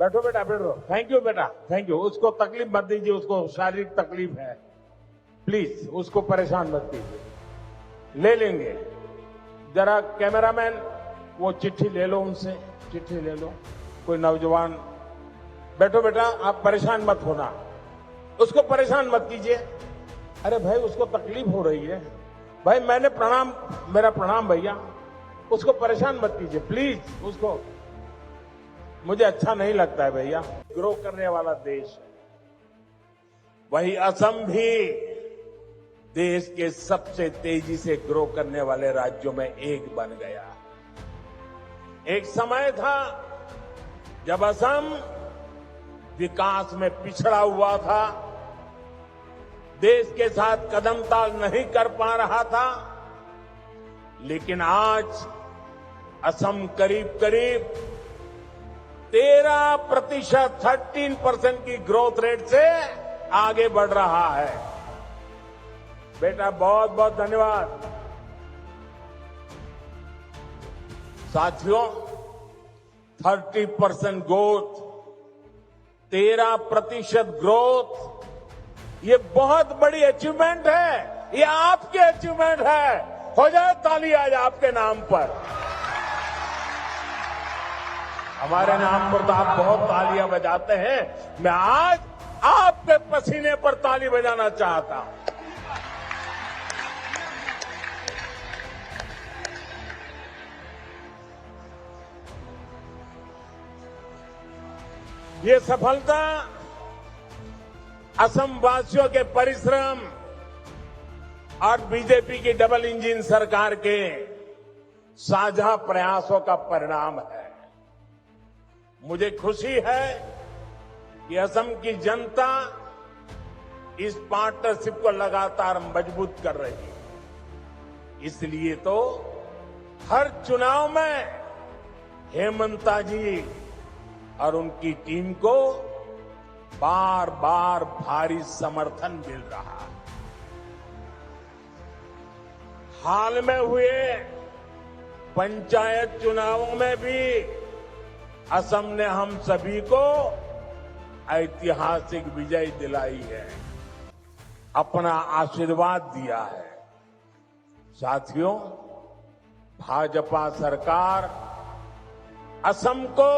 बैठो बेटा बैठो। थैंक यू बेटा, थैंक यू। उसको तकलीफ मत दीजिए, उसको शारीरिक तकलीफ है, प्लीज उसको परेशान मत कीजिए। ले लेंगे। जरा कैमरामैन वो चिट्ठी ले लो उनसे, चिट्ठी ले लो। कोई नौजवान, बैठो बेटा, आप परेशान मत होना, उसको परेशान मत कीजिए। अरे भाई उसको तकलीफ हो रही है भाई, मैंने प्रणाम, मेरा प्रणाम भैया, उसको परेशान मत कीजिए प्लीज। उसको, मुझे अच्छा नहीं लगता है भैया। ग्रो करने वाला देश है, वही असम भी देश के सबसे तेजी से ग्रो करने वाले राज्यों में एक बन गया। एक समय था जब असम विकास में पिछड़ा हुआ था, देश के साथ कदम ताल नहीं कर पा रहा था, लेकिन आज असम करीब करीब 13% की ग्रोथ रेट से आगे बढ़ रहा है। बेटा बहुत बहुत धन्यवाद। साथियों, 30% ग्रोथ, 13% ग्रोथ, ये बहुत बड़ी अचीवमेंट है, ये आपकी अचीवमेंट है। हो जाए ताली आज आपके नाम पर। हमारे नाम पर तो आप बहुत तालियां बजाते हैं, मैं आज आपके पसीने पर ताली बजाना चाहता हूं। ये सफलता असम वासियों के परिश्रम और बीजेपी की डबल इंजन सरकार के साझा प्रयासों का परिणाम है। मुझे खुशी है कि असम की जनता इस पार्टनरशिप को लगातार मजबूत कर रही है। इसलिए तो हर चुनाव में हेमंता जी और उनकी टीम को बार बार भारी समर्थन मिल रहा है। हाल में हुए पंचायत चुनावों में भी असम ने हम सभी को ऐतिहासिक विजय दिलाई है, अपना आशीर्वाद दिया है। साथियों, भाजपा सरकार असम को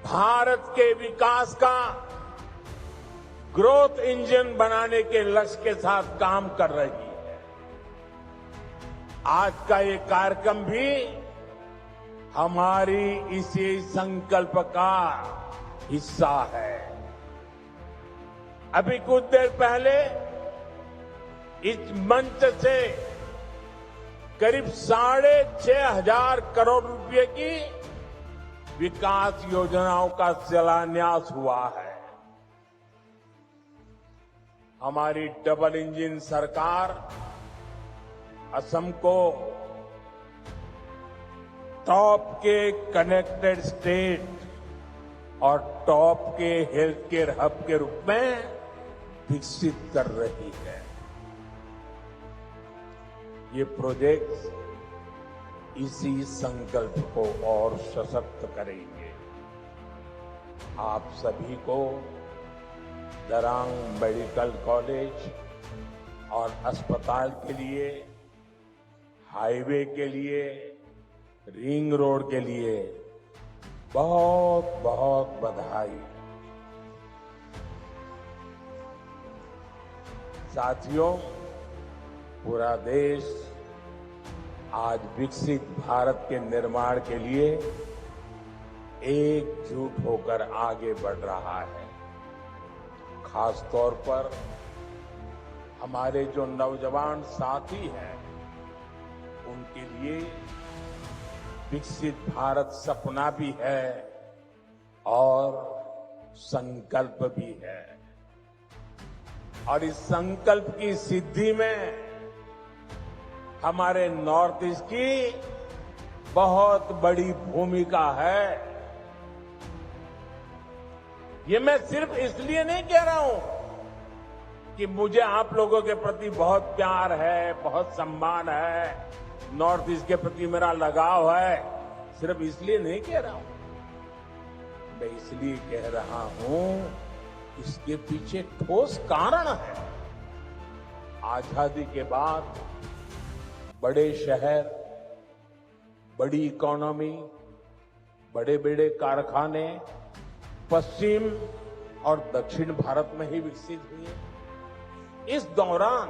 भारत के विकास का ग्रोथ इंजन बनाने के लक्ष्य के साथ काम कर रही है। आज का ये कार्यक्रम भी हमारी इसी संकल्प का हिस्सा है। अभी कुछ देर पहले इस मंच से करीब 6,500 करोड़ रुपए की विकास योजनाओं का शिलान्यास हुआ है। हमारी डबल इंजन सरकार असम को टॉप के कनेक्टेड स्टेट और टॉप के हेल्थ केयर हब के रूप में विकसित कर रही है। ये प्रोजेक्ट इसी संकल्प को और सशक्त करेंगे। आप सभी को दरांग मेडिकल कॉलेज और अस्पताल के लिए, हाईवे के लिए, रिंग रोड के लिए बहुत बहुत बधाई। साथियों, पूरा देश आज विकसित भारत के निर्माण के लिए एकजुट होकर आगे बढ़ रहा है। खास तौर पर हमारे जो नौजवान साथी हैं, उनके लिए विकसित भारत सपना भी है और संकल्प भी है। और इस संकल्प की सिद्धि में हमारे नॉर्थ ईस्ट की बहुत बड़ी भूमिका है। ये मैं सिर्फ इसलिए नहीं कह रहा हूं कि मुझे आप लोगों के प्रति बहुत प्यार है, बहुत सम्मान है, नॉर्थ ईस्ट के प्रति मेरा लगाव है, सिर्फ इसलिए नहीं कह रहा हूं। मैं इसलिए कह रहा हूं, इसके पीछे ठोस कारण है। आजादी के बाद बड़े शहर, बड़ी इकोनॉमी, बड़े बड़े कारखाने पश्चिम और दक्षिण भारत में ही विकसित हुए। इस दौरान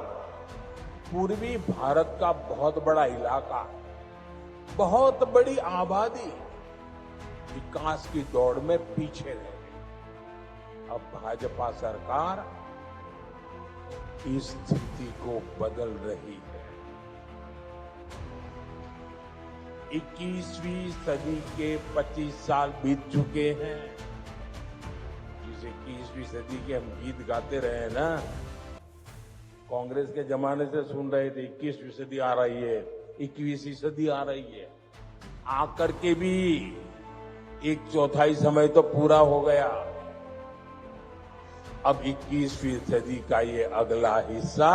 पूर्वी भारत का बहुत बड़ा इलाका, बहुत बड़ी आबादी विकास की दौड़ में पीछे रह गई। अब भाजपा सरकार इस स्थिति को बदल रही है। 21वीं सदी के 25 साल बीत चुके हैं। जिस 21वीं सदी के हम गीत गाते रहे ना, कांग्रेस के जमाने से सुन रहे थे 21वीं सदी आ रही है, 21वीं सदी आ रही है। आकर के भी 1/4 समय तो पूरा हो गया। अब 21वीं सदी का ये अगला हिस्सा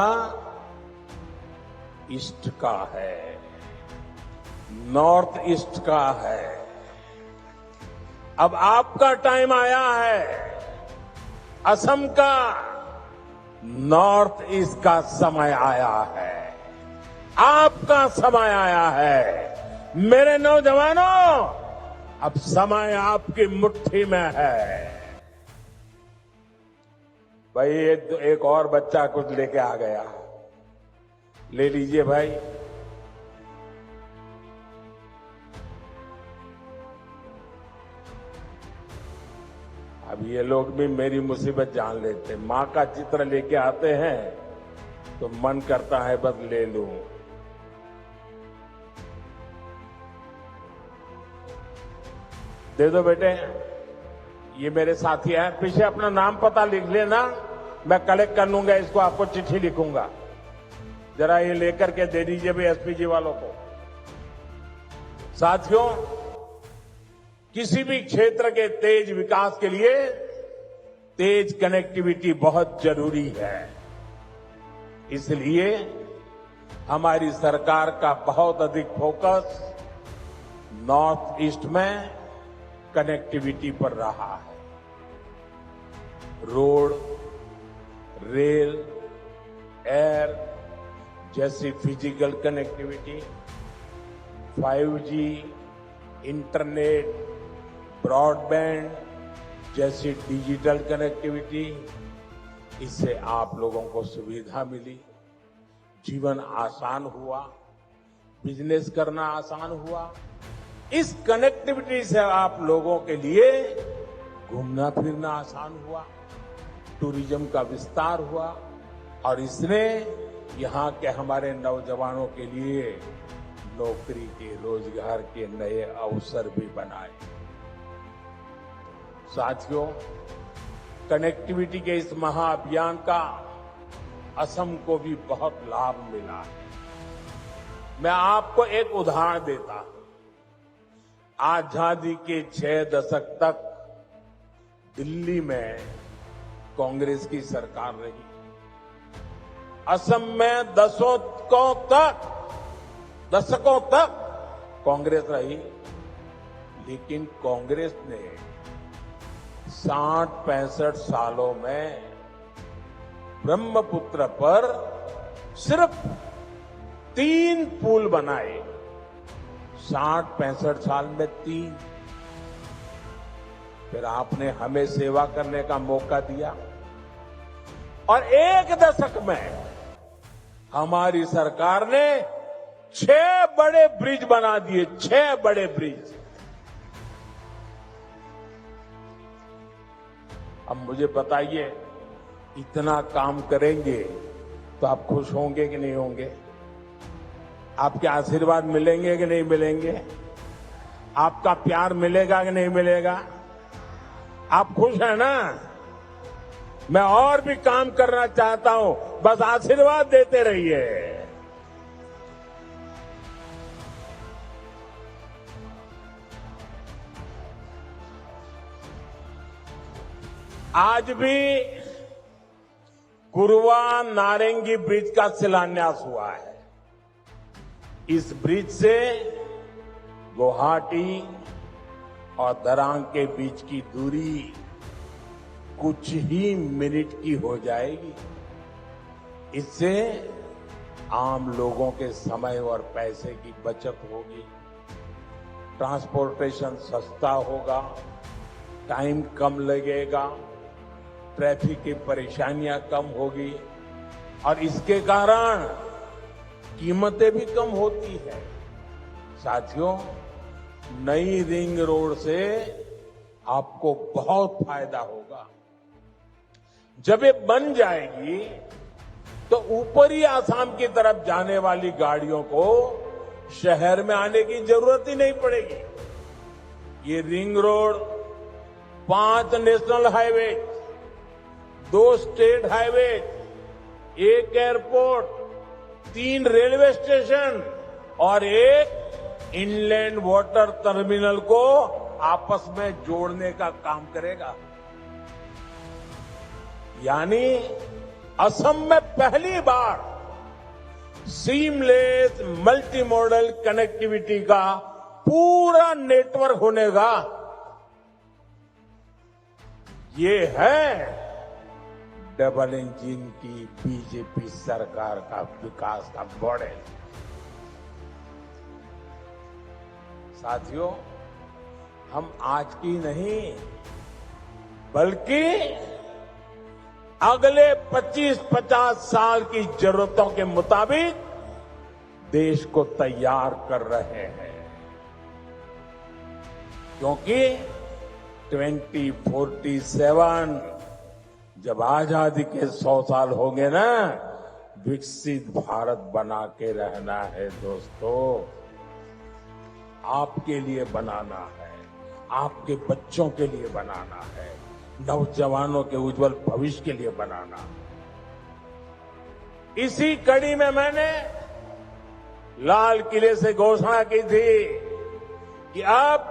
ईस्ट का है, नॉर्थ ईस्ट का है। अब आपका टाइम आया है। असम का नॉर्थ ईस्ट का समय आया है। आपका समय आया है। मेरे नौजवानों, अब समय आपकी मुट्ठी में है। भाई एक और बच्चा कुछ लेके आ गया, ले लीजिए भाई। अब ये लोग भी मेरी मुसीबत जान लेते। मां का चित्र लेके आते हैं तो मन करता है बस ले लूं। दे दो बेटे, ये मेरे साथी हैं। पीछे अपना नाम पता लिख लेना, मैं कलेक्ट कर लूंगा इसको, आपको चिट्ठी लिखूंगा। जरा ये लेकर के दे दीजिए भी एसपी जी वालों को। साथियों, किसी भी क्षेत्र के तेज विकास के लिए तेज कनेक्टिविटी बहुत जरूरी है। इसलिए हमारी सरकार का बहुत अधिक फोकस नॉर्थ ईस्ट में कनेक्टिविटी पर रहा है। रोड, रेल, एयर जैसी physical connectivity, 5G, internet, broadband जैसी डिजिटल कनेक्टिविटी, इससे आप लोगों को सुविधा मिली, जीवन आसान हुआ, बिजनेस करना आसान हुआ। इस कनेक्टिविटी से आप लोगों के लिए घूमना फिरना आसान हुआ, टूरिज्म का विस्तार हुआ और इसने यहां के हमारे नौजवानों के लिए नौकरी के, रोजगार के नए अवसर भी बनाए। साथियों, कनेक्टिविटी के इस महाअभियान का असम को भी बहुत लाभ मिला है। मैं आपको एक उदाहरण देता हूं। आजादी के 6 दशक तक दिल्ली में कांग्रेस की सरकार रही। असम में दशकों तक कांग्रेस रही, लेकिन कांग्रेस ने 60-65 सालों में ब्रह्मपुत्र पर सिर्फ 3 पुल बनाए। 60-65 साल में 3। फिर आपने हमें सेवा करने का मौका दिया और 1 दशक में हमारी सरकार ने 6 बड़े ब्रिज बना दिए। 6 बड़े ब्रिज। अब मुझे बताइए, इतना काम करेंगे तो आप खुश होंगे कि नहीं होंगे? आपके आशीर्वाद मिलेंगे कि नहीं मिलेंगे? आपका प्यार मिलेगा कि नहीं मिलेगा? आप खुश हैं ना? मैं और भी काम करना चाहता हूं, बस आशीर्वाद देते रहिए। आज भी कुरवा नारंगी ब्रिज का शिलान्यास हुआ है। इस ब्रिज से गुवाहाटी, और दरांग के बीच की दूरी कुछ ही मिनट की हो जाएगी। इससे आम लोगों के समय और पैसे की बचत होगी, ट्रांसपोर्टेशन सस्ता होगा, टाइम कम लगेगा, ट्रैफिक की परेशानियां कम होगी और इसके कारण कीमतें भी कम होती है। साथियों, नई रिंग रोड से आपको बहुत फायदा होगा। जब ये बन जाएगी तो ऊपरी आसाम की तरफ जाने वाली गाड़ियों को शहर में आने की जरूरत ही नहीं पड़ेगी। ये ring road 5 national highway, 2 state highway, 1 airport, 3 railway station और 1 इनलैंड वाटर टर्मिनल को आपस में जोड़ने का काम करेगा। यानी असम में पहली बार सीमलेस मल्टी मॉडल कनेक्टिविटी का पूरा नेटवर्क होने का ये है डबल इंजन की बीजेपी सरकार का विकास का मॉडल। साथियों, हम आज की नहीं बल्कि अगले 25-50 साल की जरूरतों के मुताबिक देश को तैयार कर रहे हैं, क्योंकि 2047 जब आजादी के 100 साल होंगे ना, विकसित भारत बना के रहना है दोस्तों। आपके लिए बनाना है, आपके बच्चों के लिए बनाना है, नौजवानों के उज्जवल भविष्य के लिए बनाना। इसी कड़ी में मैंने लाल किले से घोषणा की थी कि अब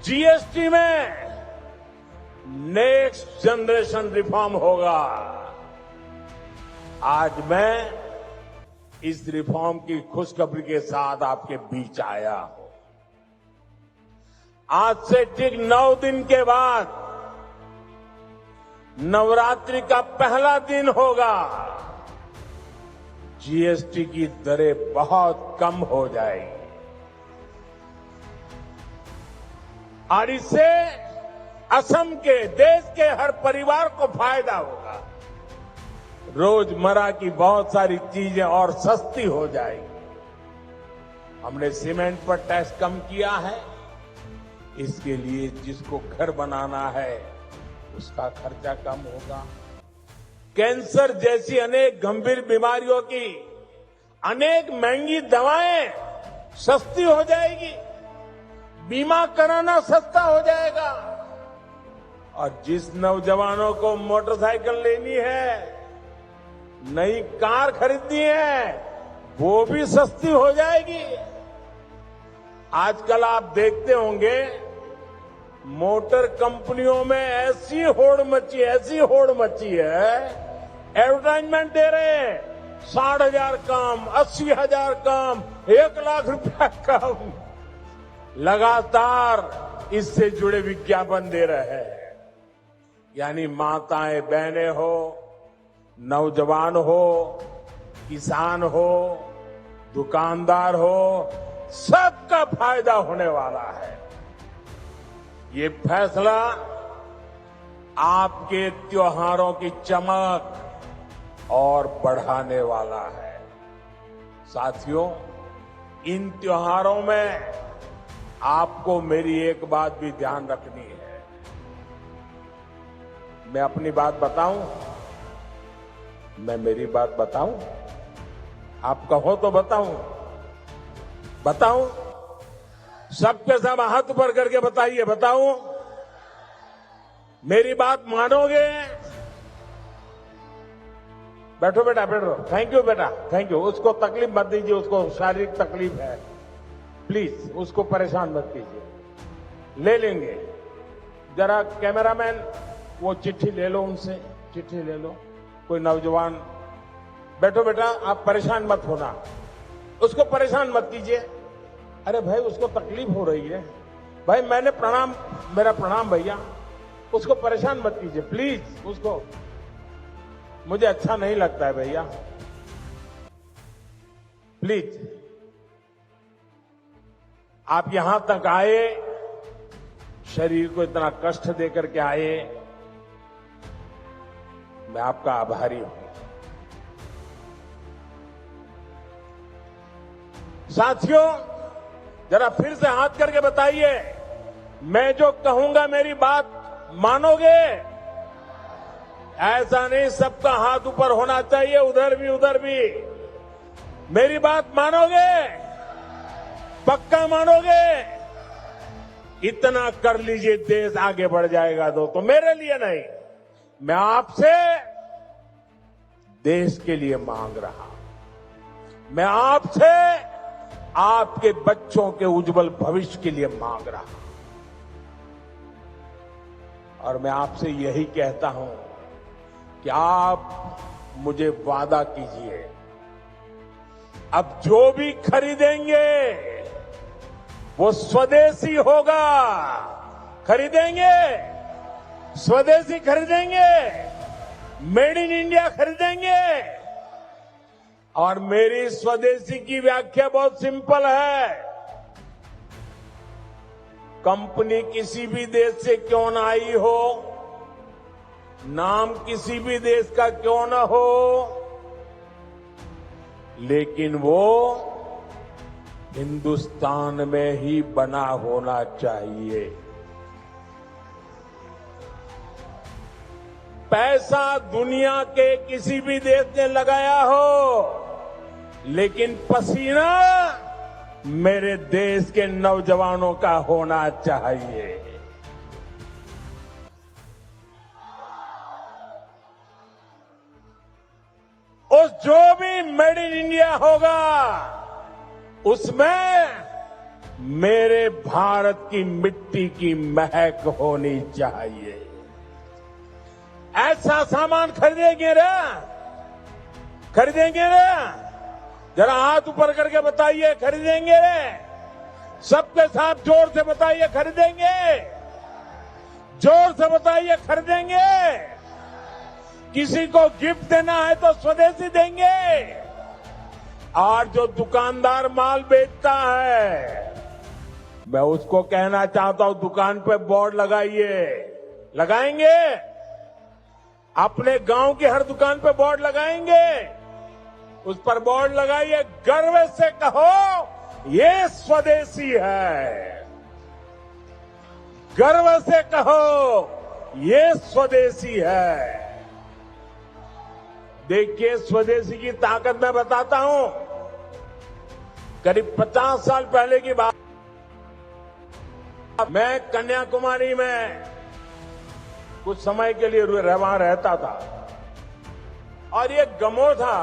जीएसटी में नेक्स्ट जनरेशन रिफॉर्म होगा। आज मैं इस रिफॉर्म की खुशखबरी के साथ आपके बीच आया हूं। आज से ठीक 9 दिन के बाद नवरात्रि का पहला दिन होगा। जीएसटी की दरें बहुत कम हो जाएगी और इससे असम के, देश के हर परिवार को फायदा होगा। रोजमर्रा की बहुत सारी चीजें और सस्ती हो जाएगी। हमने सीमेंट पर टैक्स कम किया है। इसके लिए जिसको घर बनाना है उसका खर्चा कम होगा। कैंसर जैसी अनेक गंभीर बीमारियों की अनेक महंगी दवाएं सस्ती हो जाएगी। बीमा कराना सस्ता हो जाएगा और जिस नौजवानों को मोटरसाइकिल लेनी है, नई कार खरीदनी है, वो भी सस्ती हो जाएगी। आजकल आप देखते होंगे मोटर कंपनियों में ऐसी होड़ मची है, एडवर्टाइजमेंट दे रहे हैं 60,000 कम, 80,000 कम, 1 लाख रुपया कम। लगातार इससे जुड़े विज्ञापन दे रहे हैं। यानी माताएं बहनें हो, नौजवान हो, किसान हो, दुकानदार हो, सबका फायदा होने वाला है। ये फैसला आपके त्योहारों की चमक और बढ़ाने वाला है। साथियों, इन त्योहारों में आपको मेरी एक बात भी ध्यान रखनी है। मैं अपनी बात बताऊं? मैं मेरी बात बताऊं? आप कहो तो बताऊं? सबके सब हाथ ऊपर करके बताइए, बताऊं? मेरी बात मानोगे? बैठो बेटा, बैठो। थैंक यू बेटा, थैंक यू। उसको तकलीफ मत दीजिए, उसको शारीरिक तकलीफ है। प्लीज उसको परेशान मत कीजिए। ले लेंगे। जरा कैमरामैन वो चिट्ठी ले लो उनसे, चिट्ठी ले लो। कोई नौजवान, बैठो बेटा, आप परेशान मत होना, उसको परेशान मत कीजिए। अरे भाई, उसको तकलीफ हो रही है, भाई मेरा प्रणाम भैया, उसको परेशान मत कीजिए प्लीज, उसको, मुझे अच्छा नहीं लगता है भैया, प्लीज। आप यहां तक आए, शरीर को इतना कष्ट देकर के आए, मैं आपका आभारी हूं। साथियों, जरा फिर से हाथ करके बताइए, मैं जो कहूंगा मेरी बात मानोगे? ऐसा नहीं, सबका हाथ ऊपर होना चाहिए, उधर भी। मेरी बात मानोगे? पक्का मानोगे? इतना कर लीजिए, देश आगे बढ़ जाएगा। तो मेरे लिए नहीं, मैं आपसे देश के लिए मांग रहा हूं। मैं आपसे आपके बच्चों के उज्जवल भविष्य के लिए मांग रहा हूं। और मैं आपसे यही कहता हूं कि आप मुझे वादा कीजिए, अब जो भी खरीदेंगे वो स्वदेशी होगा। खरीदेंगे, स्वदेशी खरीदेंगे, मेड इन इंडिया खरीदेंगे। और मेरी स्वदेशी की व्याख्या बहुत सिंपल है। कंपनी किसी भी देश से क्यों ना आई हो, नाम किसी भी देश का क्यों ना हो, लेकिन वो हिंदुस्तान में ही बना होना चाहिए। पैसा दुनिया के किसी भी देश ने लगाया हो, लेकिन पसीना मेरे देश के नौजवानों का होना चाहिए। उस जो भी मेड इन इंडिया होगा, उसमें मेरे भारत की मिट्टी की महक होनी चाहिए। ऐसा सामान खरीदेंगे रे? खरीदेंगे रे? जरा हाथ ऊपर करके बताइए, खरीदेंगे रे? सबके साथ जोर से बताइए, खरीदेंगे? जोर से बताइए, खरीदेंगे? किसी को गिफ्ट देना है तो स्वदेशी देंगे। और जो दुकानदार माल बेचता है, मैं उसको कहना चाहता हूं, दुकान पे बोर्ड लगाइए। लगाएंगे? अपने गांव की हर दुकान पे बोर्ड लगाएंगे। उस पर बोर्ड लगाइए, गर्व से कहो ये स्वदेशी है। गर्व से कहो ये स्वदेशी है। देखिए, स्वदेशी की ताकत मैं बताता हूं। करीब 50 साल पहले की बात, मैं कन्याकुमारी में कुछ समय के लिए वहां रहता था। और ये गमोथा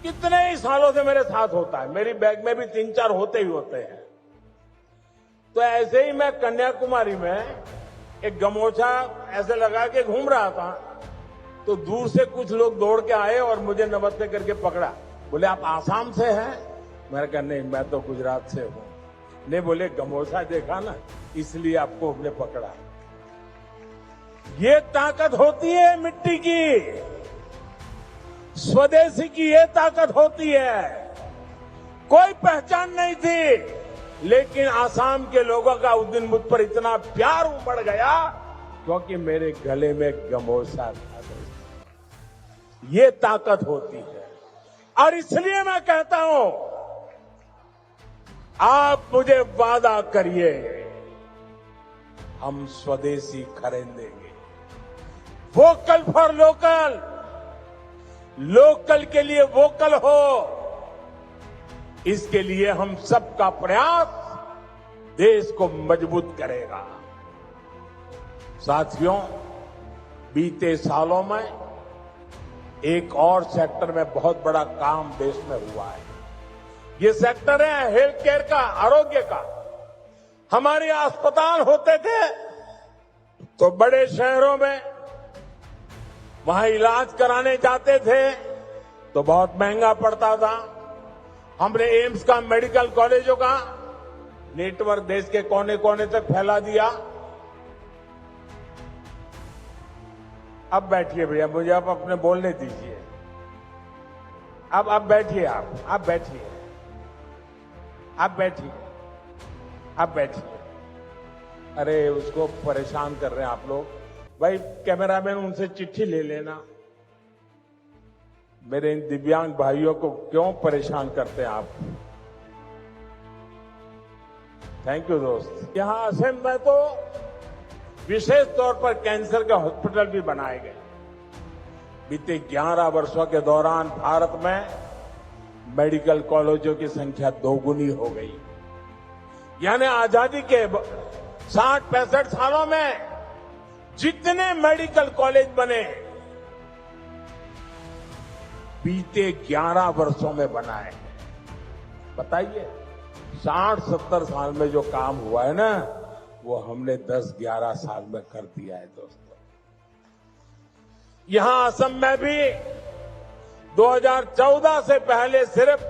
कितने ही सालों से मेरे साथ होता है। मेरी बैग में भी 3-4 होते ही होते हैं। तो ऐसे ही मैं कन्याकुमारी में एक गमोछा ऐसे लगा के घूम रहा था, तो दूर से कुछ लोग दौड़ के आए और मुझे नमस्ते करके पकड़ा। बोले, आप आसाम से हैं? मैंने कहा, नहीं, मैं तो गुजरात से हूं। नहीं, बोले, गमोछा देखा ना, इसलिए आपको हमने पकड़ा। ये ताकत होती है मिट्टी की, स्वदेशी की ये ताकत होती है। कोई पहचान नहीं थी, लेकिन आसाम के लोगों का उस दिन मुझ पर इतना प्यार उमड़ गया क्योंकि मेरे गले में गमोछा था। ये ताकत होती है। और इसलिए मैं कहता हूं, आप मुझे वादा करिए, हम स्वदेशी खरीदेंगे। वोकल फॉर लोकल, लोकल के लिए वोकल हो, इसके लिए हम सबका प्रयास देश को मजबूत करेगा। साथियों, बीते सालों में एक और सेक्टर में बहुत बड़ा काम देश में हुआ है। ये सेक्टर है हेल्थ केयर का, आरोग्य का। हमारे अस्पताल होते थे तो बड़े शहरों में, वहां इलाज कराने जाते थे तो बहुत महंगा पड़ता था। हमने एम्स का, मेडिकल कॉलेजों का नेटवर्क देश के कोने कोने तक फैला दिया। अब बैठिए भैया, मुझे अब अपने बोलने दीजिए। अब बैठिए, आप बैठिए, आप बैठिए, आप बैठिए। अरे उसको परेशान कर रहे हैं आप लोग। भाई कैमरामैन, उनसे चिट्ठी ले लेना। मेरे इन दिव्यांग भाइयों को क्यों परेशान करते हैं आप? थैंक यू दोस्त। यहां असम में तो विशेष तौर पर कैंसर के हॉस्पिटल भी बनाए गए। बीते 11 वर्षों के दौरान भारत में मेडिकल कॉलेजों की संख्या दोगुनी हो गई। यानी आजादी के 60-65 सालों में जितने मेडिकल कॉलेज बने, बीते 11 वर्षों में बनाए। बताइए, 60-70 साल में जो काम हुआ है ना, वो हमने 10-11 साल में कर दिया है दोस्तों। यहां असम में भी 2014 से पहले सिर्फ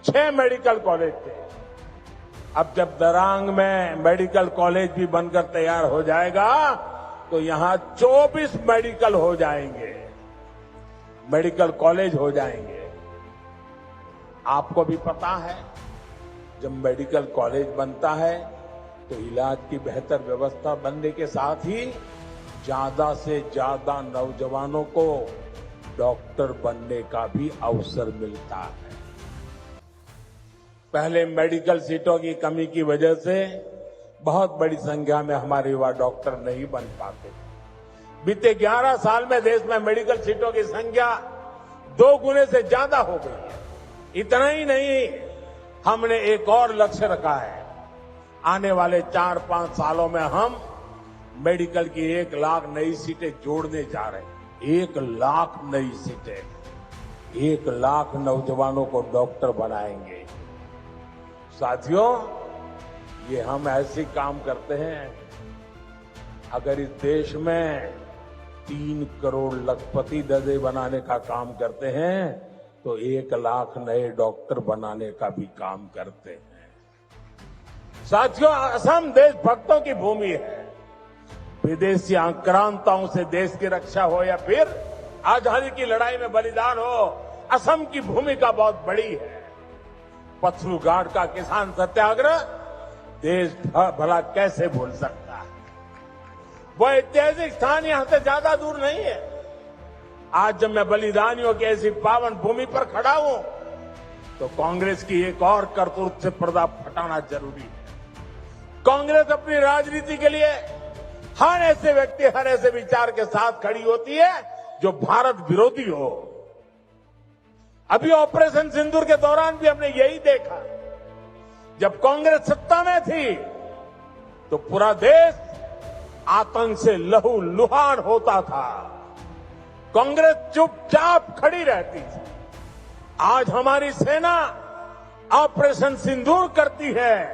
6 मेडिकल कॉलेज थे। अब जब दरांग में मेडिकल कॉलेज भी बनकर तैयार हो जाएगा तो यहां 24 मेडिकल हो जाएंगे, मेडिकल कॉलेज हो जाएंगे। आपको भी पता है, जब मेडिकल कॉलेज बनता है तो इलाज की बेहतर व्यवस्था बनने के साथ ही ज्यादा से ज्यादा नौजवानों को डॉक्टर बनने का भी अवसर मिलता है। पहले मेडिकल सीटों की कमी की वजह से बहुत बड़ी संख्या में हमारे युवा डॉक्टर नहीं बन पाते। बीते 11 साल में देश में मेडिकल सीटों की संख्या 2 गुने से ज्यादा हो गई है। इतना ही नहीं, हमने एक और लक्ष्य रखा है। आने वाले 4-5 सालों में हम मेडिकल की 1 लाख नई सीटें जोड़ने जा रहे हैं। 1 लाख नई सीटें, 1 लाख नौजवानों को डॉक्टर बनाएंगे। साथियों, ये हम ऐसे काम करते हैं, अगर इस देश में 3 करोड़ लखपति दर्जे बनाने का काम करते हैं तो 1 लाख नए डॉक्टर बनाने का भी काम करते हैं। साथियों, असम देशभक्तों की भूमि है। विदेशी आक्रांताओं से देश की रक्षा हो या फिर आजादी की लड़ाई में बलिदान हो, असम की भूमिका बहुत बड़ी है। पथलू घाट का किसान सत्याग्रह देश भला कैसे भूल सकता है? वो ऐतिहासिक स्थान यहां से ज्यादा दूर नहीं है। आज जब मैं बलिदानियों की ऐसी पावन भूमि पर खड़ा हूं तो कांग्रेस की एक और करतूत से पर्दा फटाना जरूरी है। कांग्रेस अपनी राजनीति के लिए हर ऐसे व्यक्ति, हर ऐसे विचार के साथ खड़ी होती है जो भारत विरोधी हो। अभी ऑपरेशन सिंदूर के दौरान भी हमने यही देखा। जब कांग्रेस सत्ता में थी तो पूरा देश आतंक से लहूलुहान होता था, कांग्रेस चुपचाप खड़ी रहती थी। आज हमारी सेना ऑपरेशन सिंदूर करती है,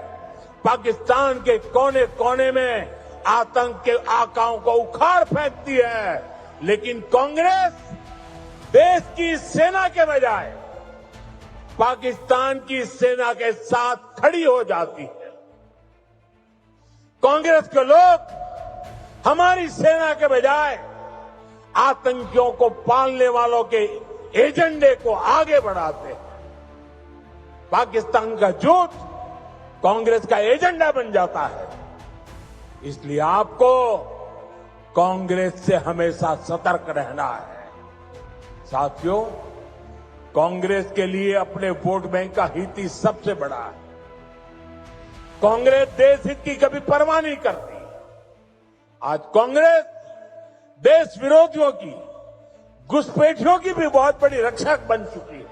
पाकिस्तान के कोने कोने में आतंक के आकाओं को उखाड़ फेंकती है, लेकिन कांग्रेस देश की सेना के बजाय पाकिस्तान की सेना के साथ खड़ी हो जाती है। कांग्रेस के लोग हमारी सेना के बजाय आतंकियों को पालने वालों के एजेंडे को आगे बढ़ाते हैं। पाकिस्तान का झूठ कांग्रेस का एजेंडा बन जाता है। इसलिए आपको कांग्रेस से हमेशा सतर्क रहना है। साथियों, कांग्रेस के लिए अपने वोट बैंक का हित ही सबसे बड़ा है। कांग्रेस देश हित की कभी परवाह नहीं करती। आज कांग्रेस देश विरोधियों की, घुसपैठियों की भी बहुत बड़ी रक्षक बन चुकी है।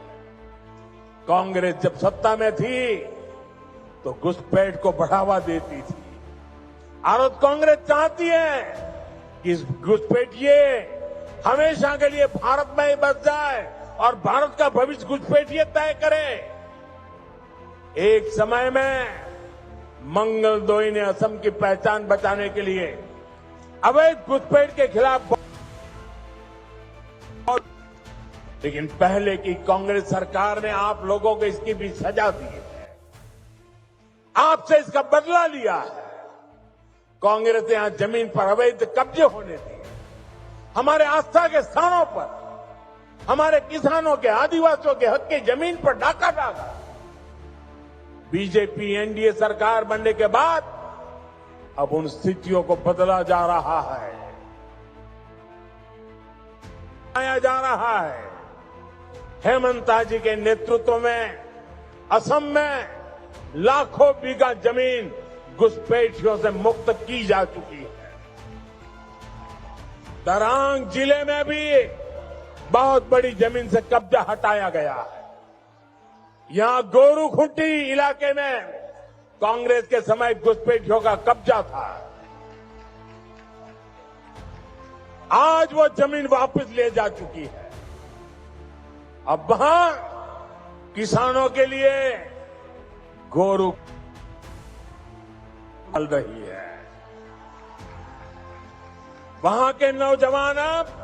कांग्रेस जब सत्ता में थी तो घुसपैठ को बढ़ावा देती थी। और कांग्रेस चाहती है कि घुसपैठिए हमेशा के लिए भारत में ही बस जाए और भारत का भविष्य घुसपैठिए तय करे। एक समय में मंगलदोई ने असम की पहचान बचाने के लिए अवैध घुसपैठ के खिलाफ, लेकिन पहले की कांग्रेस सरकार ने आप लोगों को इसकी भी सजा दी है। आपसे इसका बदला लिया है। कांग्रेस ने यहां जमीन पर अवैध कब्जे होने दिए, हमारे आस्था के स्थानों पर हमारे किसानों के, आदिवासियों के हक की जमीन पर डाका डाला। बीजेपी एनडीए सरकार बनने के बाद अब उन स्थितियों को बदला जा रहा है, आया जा रहा है। हेमंता जी के नेतृत्व में असम में लाखों बीघा जमीन घुसपैठियों से मुक्त की जा चुकी है। दरांग जिले में भी बहुत बड़ी जमीन से कब्जा हटाया गया है। यहां गोरूखुंटी इलाके में कांग्रेस के समय घुसपैठियों का कब्जा था। आज वो जमीन वापस ले जा चुकी है। अब वहां किसानों के लिए गोरू चल रही है। वहां के नौजवान अब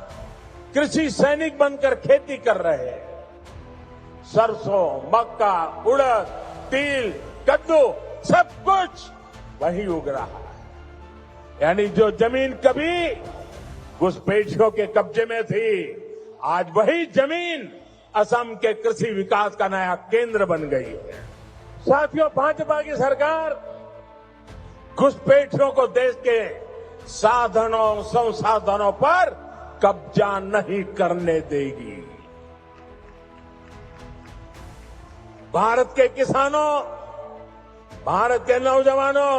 कृषि सैनिक बनकर खेती कर रहे हैं। सरसों, मक्का, उड़द, तिल, कद्दू सब कुछ वहीं उग रहा है। यानी जो जमीन कभी घुसपैठियों के कब्जे में थी, आज वही जमीन असम के कृषि विकास का नया केंद्र बन गई है। साथियों, भाजपा की सरकार घुसपैठियों को देश के साधनों, संसाधनों पर कब्जा नहीं करने देगी। भारत के किसानों, भारत के नौजवानों,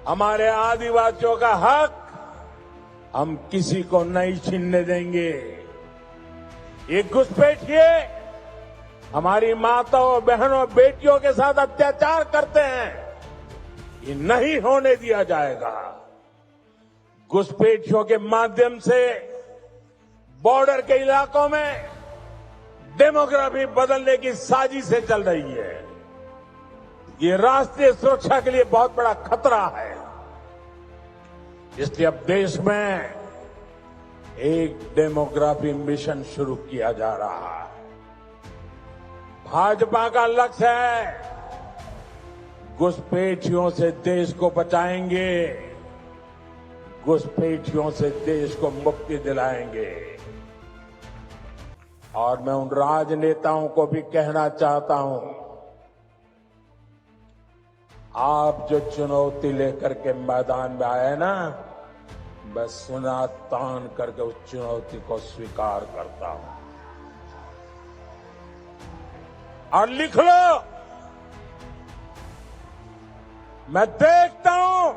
हमारे आदिवासियों का हक हम किसी को नहीं छीनने देंगे। ये घुसपैठिए हमारी माताओं, बहनों, बेटियों के साथ अत्याचार करते हैं, ये नहीं होने दिया जाएगा। घुसपैठियों के माध्यम से बॉर्डर के इलाकों में डेमोग्राफी बदलने की साजिशें चल रही है। ये राष्ट्रीय सुरक्षा के लिए बहुत बड़ा खतरा है। इसलिए अब देश में एक डेमोग्राफी मिशन शुरू किया जा रहा है। भाजपा का लक्ष्य है घुसपैठियों से देश को बचाएंगे, घुसपैठियों से देश को मुक्ति दिलाएंगे। और मैं उन राजनेताओं को भी कहना चाहता हूं, आप जो चुनौती लेकर के मैदान में आए ना, मैं सुना तान करके उस चुनौती को स्वीकार करता हूं। और लिख लो, मैं देखता हूं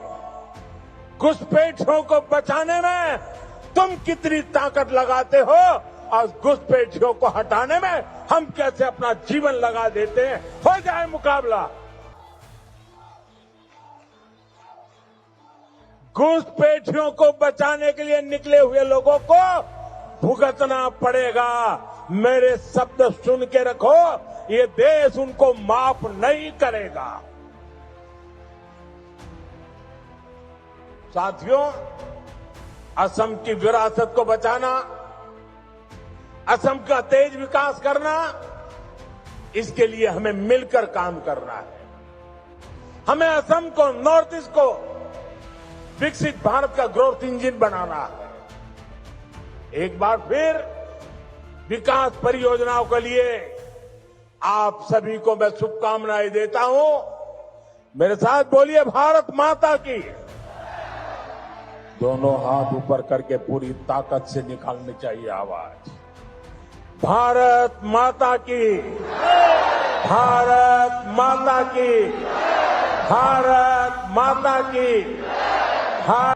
घुसपैठियों को बचाने में तुम कितनी ताकत लगाते हो और घुसपैठियों को हटाने में हम कैसे अपना जीवन लगा देते हैं। हो जाए मुकाबला। घुसपैठियों को बचाने के लिए निकले हुए लोगों को भुगतना पड़ेगा। मेरे शब्द सुन के रखो, ये देश उनको माफ नहीं करेगा। साथियों, असम की विरासत को बचाना, असम का तेज विकास करना, इसके लिए हमें मिलकर काम करना है। हमें असम को, नॉर्थ ईस्ट को विकसित भारत का ग्रोथ इंजन बनाना है। एक बार फिर विकास परियोजनाओं के लिए आप सभी को मैं शुभकामनाएं देता हूं। मेरे साथ बोलिए, भारत माता की। दोनों हाथ ऊपर करके पूरी ताकत से निकालनी चाहिए आवाज। भारत माता की, भारत माता की, भारत माता की।